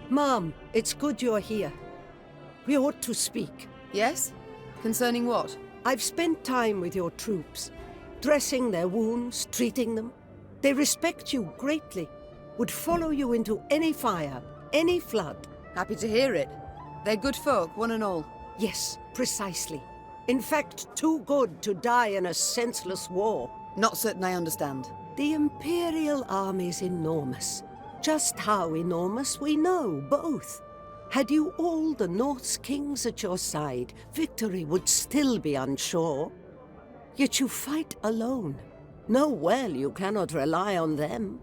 Mom, it's good you're here. We ought to speak. Yes? Concerning what? I've spent time with your troops, dressing their wounds, treating them. They respect you greatly, would follow you into any fire, any flood. Happy to hear it. They're good folk, one and all. Yes, precisely. In fact, too good to die in a senseless war. Not certain I understand. The Imperial Army's enormous. Just how enormous we know, both. Had you all the Norse kings at your side, victory would still be unsure. Yet you fight alone. Know well you cannot rely on them.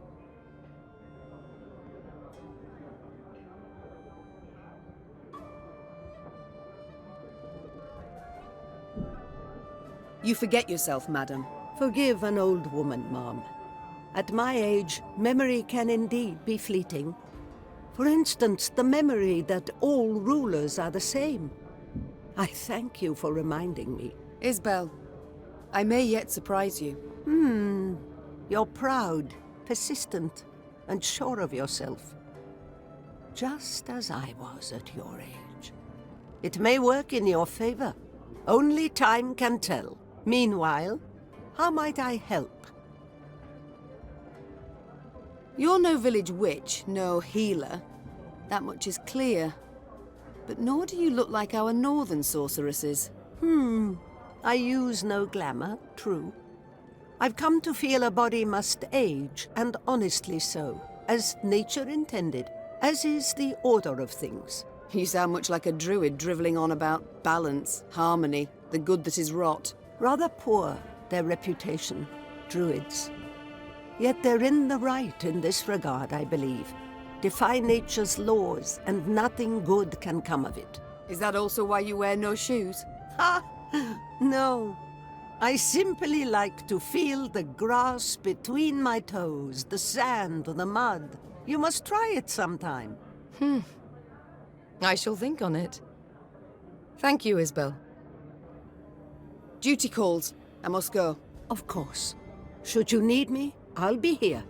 You forget yourself, madam. Forgive an old woman, Mom. At my age, memory can indeed be fleeting. For instance, the memory that all rulers are the same. I thank you for reminding me. Isbel, I may yet surprise you. You're proud, persistent, and sure of yourself. Just as I was at your age. It may work in your favor. Only time can tell. Meanwhile, how might I help? You're no village witch, no healer. That much is clear. But nor do you look like our northern sorceresses. I use no glamour, true. I've come to feel a body must age, and honestly so, as nature intended, as is the order of things. You sound much like a druid drivelling on about balance, harmony, the good that is rot. Rather poor, their reputation, druids. Yet they're in the right in this regard, I believe. Defy nature's laws, and nothing good can come of it. Is that also why you wear no shoes? Ha! No. I simply like to feel the grass between my toes, the sand, the mud. You must try it sometime. I shall think on it. Thank you, Isbel. Duty calls. I must go. Of course. Should you need me, I'll be here.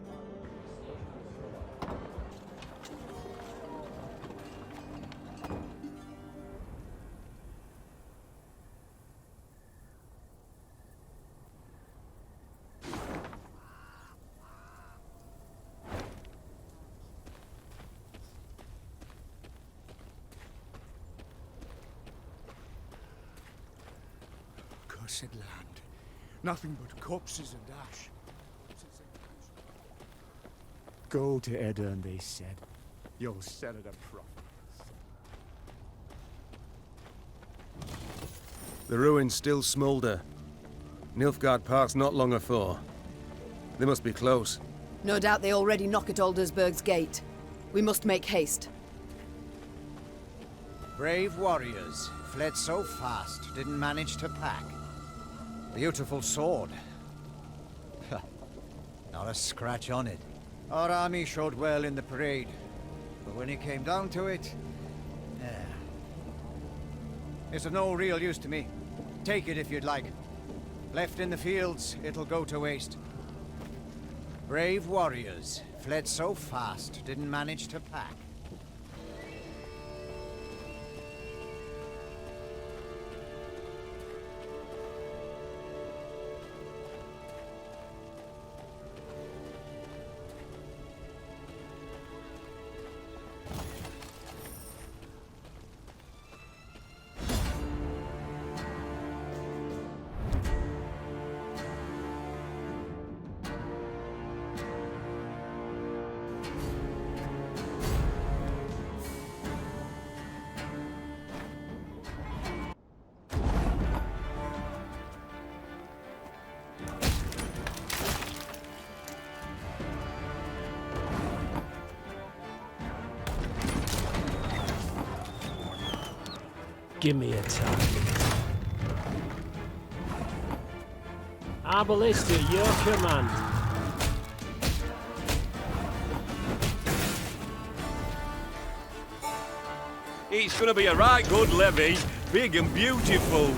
Cursed land. Nothing but corpses and ash. Go to Aerdal, they said. You'll sell at a profit. The ruins still smoulder. Nilfgaard Park's not long afore. They must be close. No doubt they already knock at Aldersberg's gate. We must make haste. Brave warriors, fled so fast, didn't manage to pack. Beautiful sword. Not a scratch on it. Our army showed well in the parade, but when it came down to it, it's of no real use to me. Take it if you'd like. Left in the fields, it'll go to waste. Brave warriors, fled so fast, didn't manage to pack. Give me a target. Our ballista, your command. It's gonna be a right good levy, big and beautiful.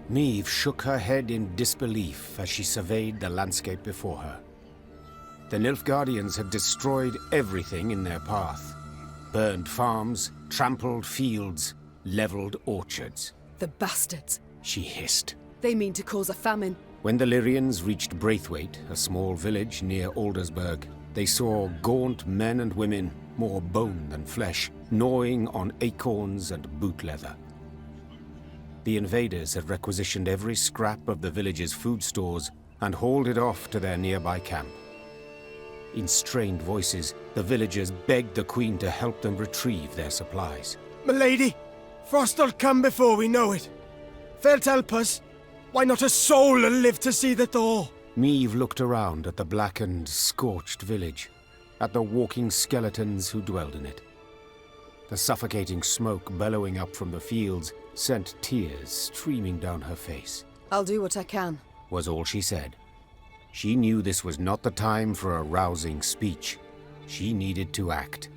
Maeve shook her head in disbelief as she surveyed the landscape before her. The Nilfgaardians had destroyed everything in their path. Burned farms, trampled fields, leveled orchards. The bastards. She hissed. They mean to cause a famine. When the Lyrians reached Braithwaite, a small village near Aldersburg, they saw gaunt men and women, more bone than flesh, gnawing on acorns and boot leather. The invaders had requisitioned every scrap of the village's food stores and hauled it off to their nearby camp. In strained voices, the villagers begged the Queen to help them retrieve their supplies. Milady, frost'll come before we know it. Felt help us. Why not a soul will live to see the thaw? Maeve looked around at the blackened, scorched village, at the walking skeletons who dwelled in it. The suffocating smoke bellowing up from the fields sent tears streaming down her face. I'll do what I can, Was all she said. She knew this was not the time for a rousing speech. She needed to act.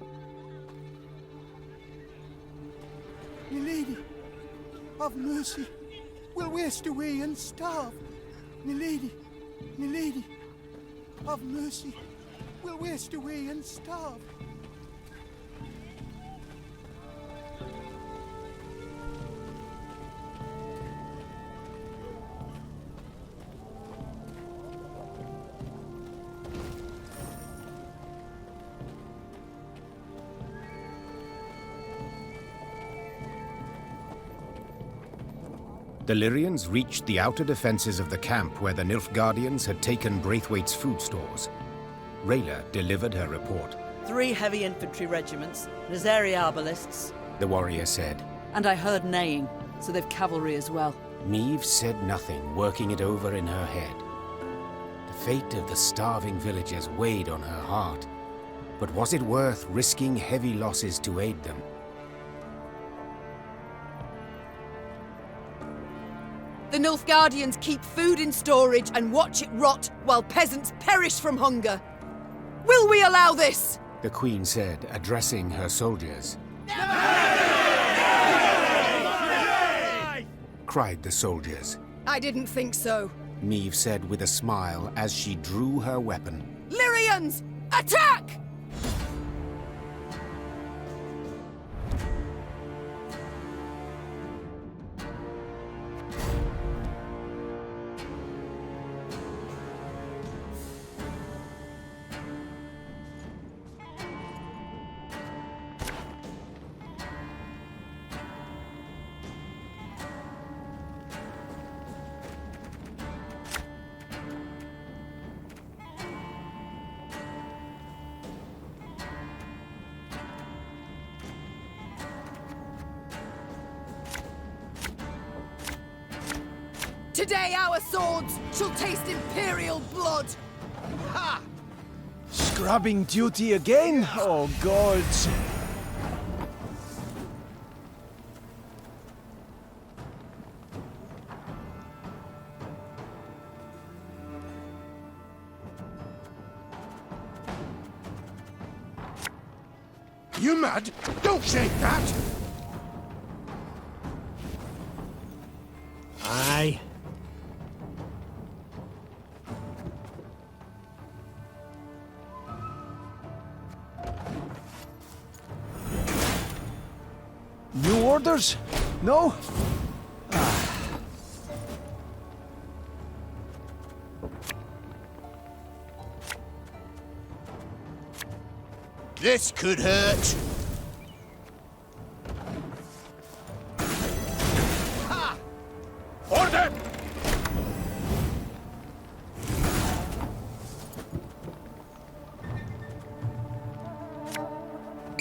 Milady, have mercy. We'll waste away and starve. Milady, milady, have mercy. We'll waste away and starve. The Lyrians reached the outer defenses of the camp where the Nilfgaardians had taken Braithwaite's food stores. Rayla delivered her report. 3 heavy infantry regiments, Nazari arbalists, The warrior said. and I heard neighing, so they've cavalry as well. Maeve said nothing, working it over in her head. The fate of the starving villagers weighed on her heart. But was it worth risking heavy losses to aid them? The Nilfgaardians keep food in storage and watch it rot while peasants perish from hunger. Will we allow this? The Queen said, addressing her soldiers. Cried the soldiers. I didn't think so. Maeve said with a smile as she drew her weapon. Lyrians, attack! Today our swords shall taste imperial blood! Ha! Scrubbing duty again? Oh, gods. You mad? Don't shake that! Aye. New orders? No? This could hurt. Ha! Order!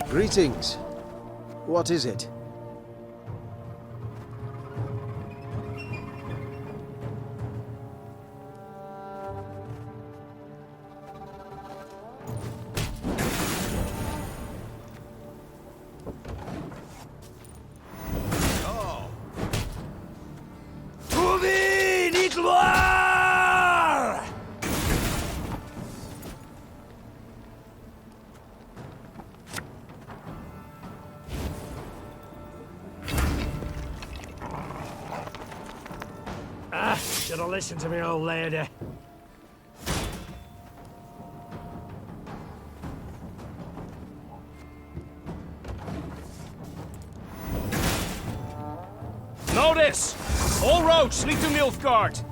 Greetings. What is it? Should have listened to me, old lady. Notice! All roads lead to Nilfgaard.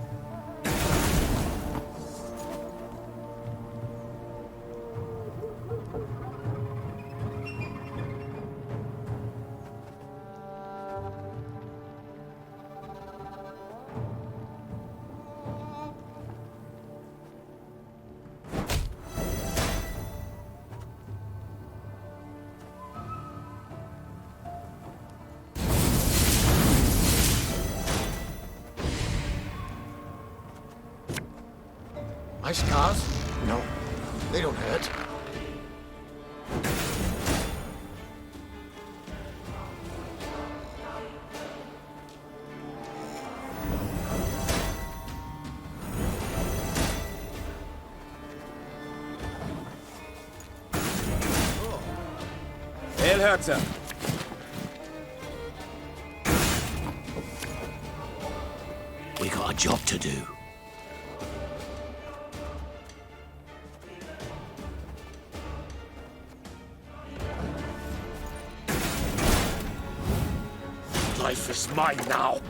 My scars? No, they don't hurt. Hail Herzer. We got a job to do. Life is mine now.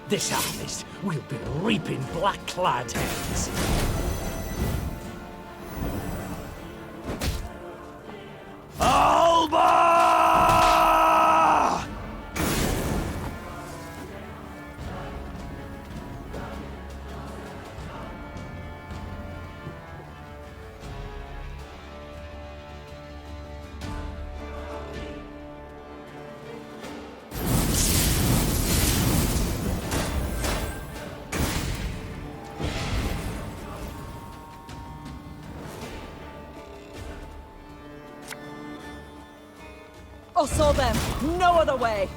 This harvest, we'll be reaping black-clad heads. Alba! I saw them. No other way.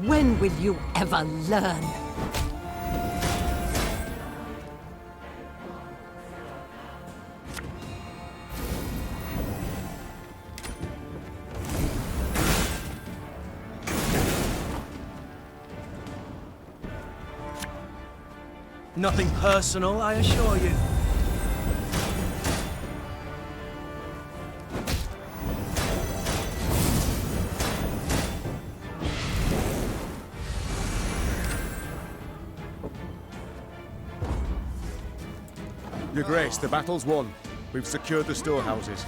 When will you ever learn? Nothing personal, I assure you. Your Grace, the battle's won. We've secured the storehouses.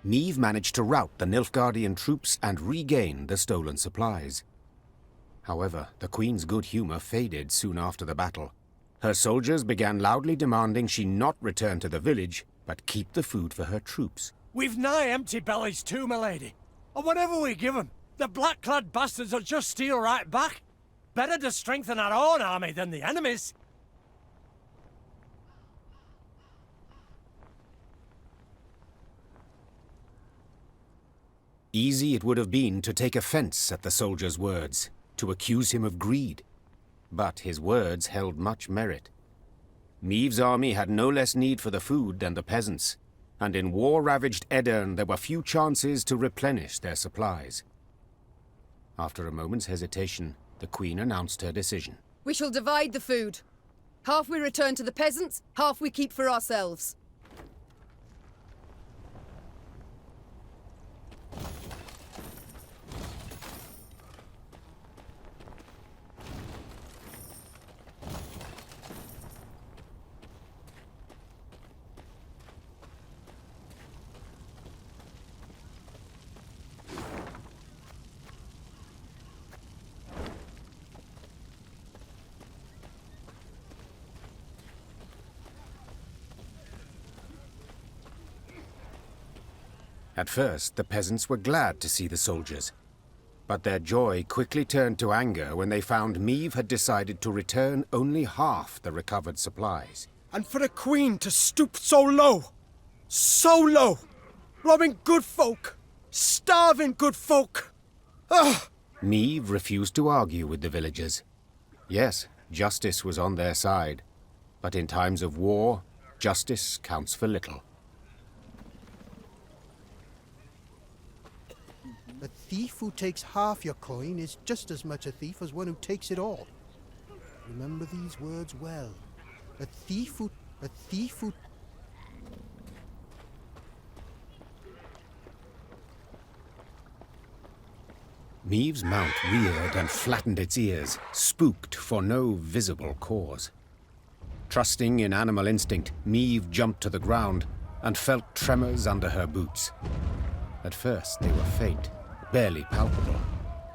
Niamh managed to rout the Nilfgaardian troops and regain the stolen supplies. However, the Queen's good humor faded soon after the battle. Her soldiers began loudly demanding she not return to the village, but keep the food for her troops. We've nigh empty bellies too, my lady. And whatever we give them, the black-clad bastards will just steal right back. Better to strengthen our own army than the enemy's. Easy it would have been to take offense at the soldier's words, to accuse him of greed. But his words held much merit. Niamh's army had no less need for the food than the peasants, and in war-ravaged Aedirn there were few chances to replenish their supplies. After a moment's hesitation, the Queen announced her decision. We shall divide the food. Half we return to the peasants, half we keep for ourselves. At first, the peasants were glad to see the soldiers. But their joy quickly turned to anger when they found Meve had decided to return only half the recovered supplies. And for a queen to stoop so low, robbing good folk, starving good folk. Ugh! Meve refused to argue with the villagers. Yes, justice was on their side. But in times of war, justice counts for little. A thief who takes half your coin is just as much a thief as one who takes it all. Remember these words well. A thief who... Meve's mount reared and flattened its ears, spooked for no visible cause. Trusting in animal instinct, Meve jumped to the ground and felt tremors under her boots. At first they were faint, barely palpable,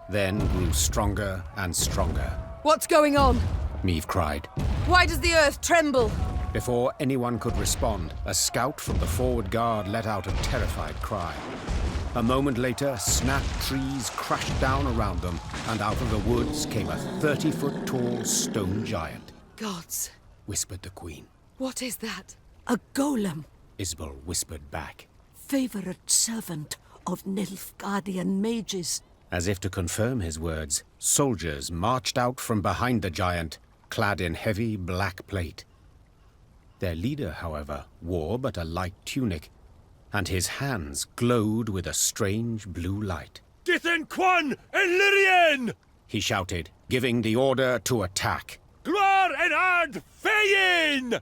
then grew stronger and stronger. What's going on? Meve cried. Why does the earth tremble? Before anyone could respond, a scout from the forward guard let out a terrified cry. A moment later, snapped trees crashed down around them, and out of the woods came a 30-foot-tall stone giant. Gods, Whispered the queen. what is that? A golem, Isbel whispered back. favorite servant of Nilfgaardian mages. As if to confirm his words, soldiers marched out from behind the giant, clad in heavy black plate. Their leader, however, wore but a light tunic, and his hands glowed with a strange blue light. Dithen Quan and Lyrien! He shouted, giving the order to attack. Glor and Ard Feyin!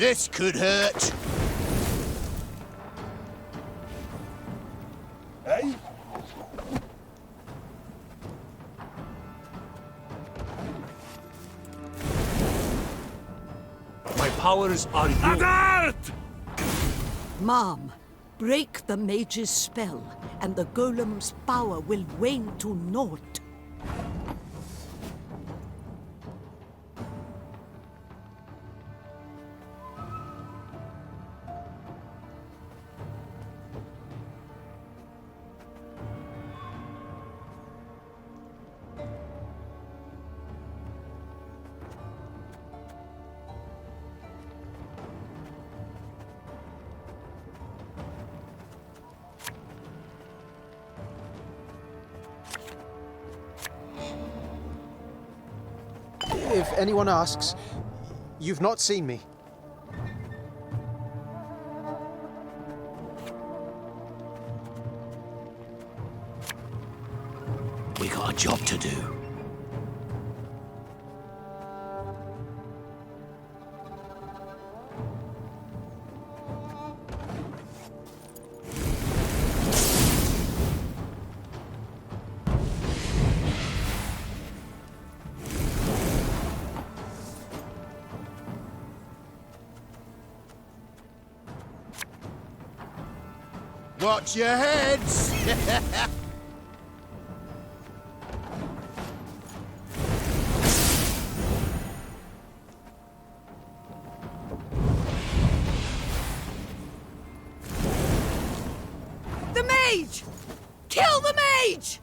This could hurt. Eh? My powers are yours. Adart! Mom, break the mage's spell, and the golem's power will wane to naught. If anyone asks, you've not seen me. We got a job to do. Watch your heads! The mage! Kill the mage!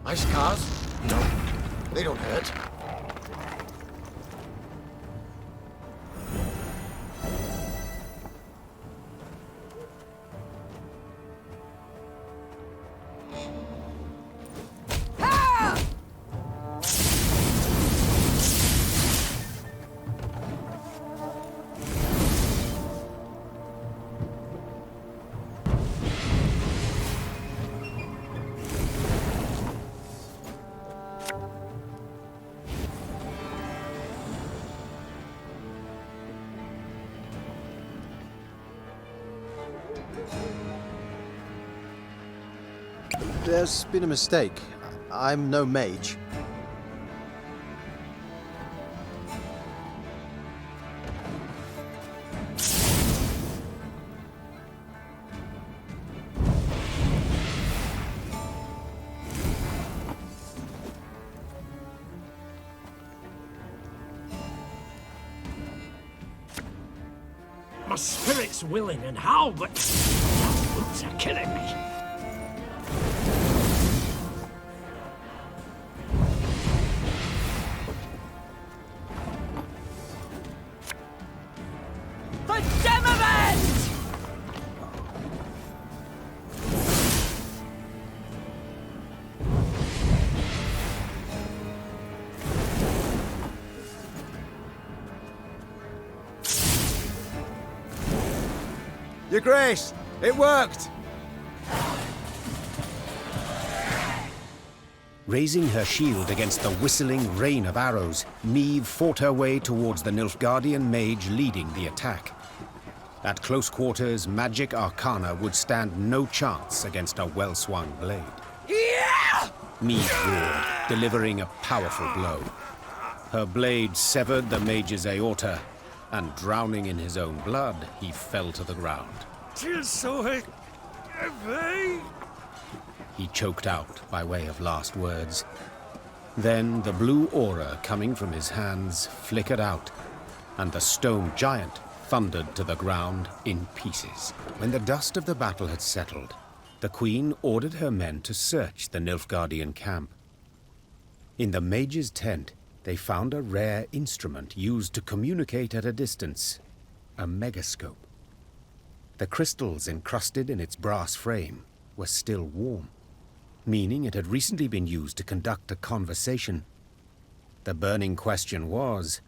My scars? No, they don't hurt. There's been a mistake. I'm no mage. My spirit's willing and how, but the boots are killing me. The Demavend! Your Grace, it worked! Raising her shield against the whistling rain of arrows, Meve fought her way towards the Nilfgaardian mage leading the attack. At close quarters, magic arcana would stand no chance against a well-swung blade. Yeah! Meve roared, delivering a powerful blow. Her blade severed the mage's aorta, and drowning in his own blood, he fell to the ground. He choked out by way of last words. Then the blue aura coming from his hands flickered out, and the stone giant thundered to the ground in pieces. When the dust of the battle had settled, the Queen ordered her men to search the Nilfgaardian camp. In the mage's tent, they found a rare instrument used to communicate at a distance, a megascope. The crystals encrusted in its brass frame were still warm, meaning it had recently been used to conduct a conversation. The burning question was,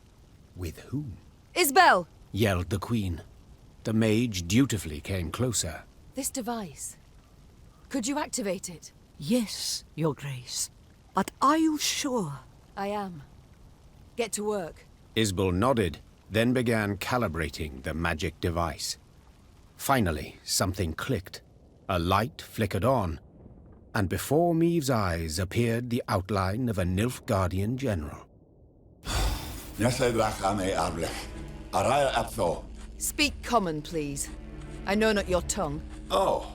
with whom? Isbel! Yelled the Queen. The mage dutifully came closer. This device. Could you activate it? Yes, Your Grace. But are you sure? I am. Get to work. Isbel nodded, then began calibrating the magic device. Finally, something clicked. A light flickered on, and before Meve's eyes appeared the outline of a Nilfgaardian general. Speak common, please. I know not your tongue. Oh,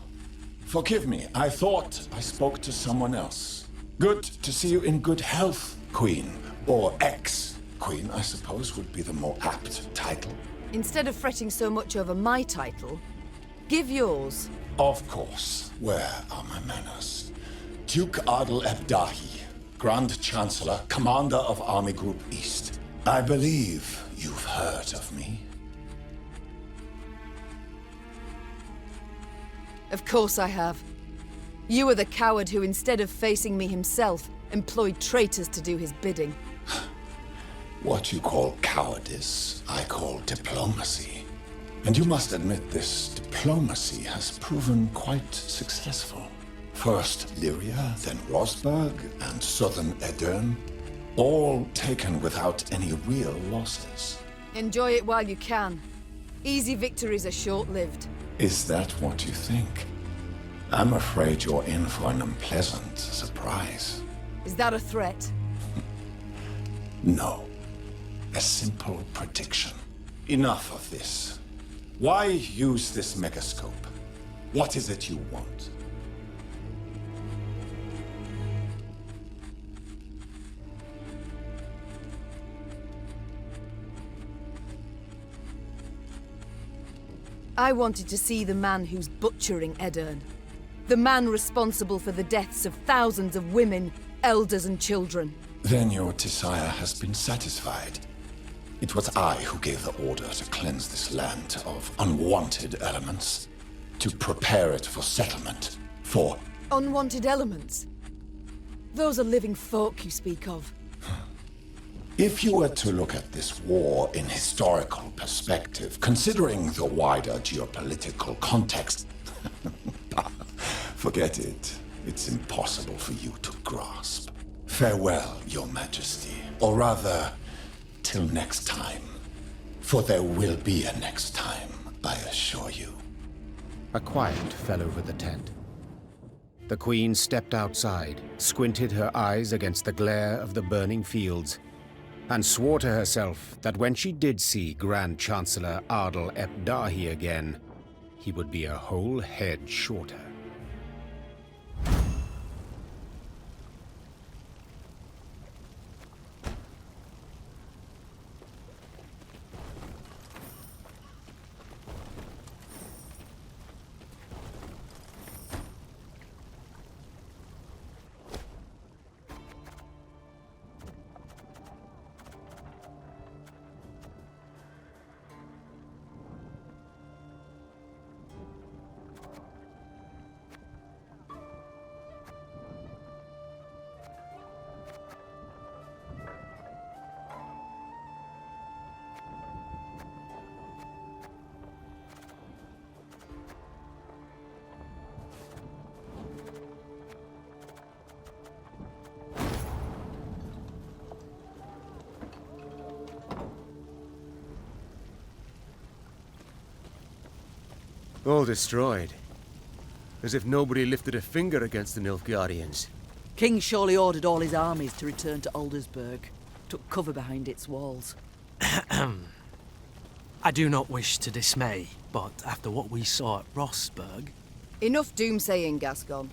forgive me. I thought I spoke to someone else. Good to see you in good health, Queen. Or ex-Queen, I suppose, would be the more apt title. Instead of fretting so much over my title, give yours. Of course. Where are my manners? Duke Aerdal Aep Dahy, Grand Chancellor, Commander of Army Group East. I believe you've heard of me. Of course I have. You are the coward who, instead of facing me himself, employed traitors to do his bidding. What you call cowardice, I call diplomacy. And you must admit this diplomacy has proven quite successful. First Lyria, then Rosberg, and southern Aedirn, all taken without any real losses. Enjoy it while you can. Easy victories are short-lived. Is that what you think? I'm afraid you're in for an unpleasant surprise. Is that a threat? No. A simple prediction. Enough of this. Why use this megascope? What is it you want? I wanted to see the man who's butchering Aedirn. The man responsible for the deaths of thousands of women, elders and children. Then your desire has been satisfied. It was I who gave the order to cleanse this land of unwanted elements, to prepare it for settlement, for... Unwanted elements? Those are living folk you speak of. If you were to look at this war in historical perspective, considering the wider geopolitical context, forget it. It's impossible for you to grasp. Farewell, Your Majesty. Or rather, till next time. For there will be a next time, I assure you. A quiet fell over the tent. The Queen stepped outside, squinted her eyes against the glare of the burning fields, and swore to herself that when she did see Grand Chancellor Aerdal Aep Dahy again, he would be a whole head shorter. All destroyed. As if nobody lifted a finger against the Nilfgaardians. King surely ordered all his armies to return to Aldersburg. Took cover behind its walls. I do not wish to dismay, but after what we saw at Rossburg... Enough doomsaying, Gascon.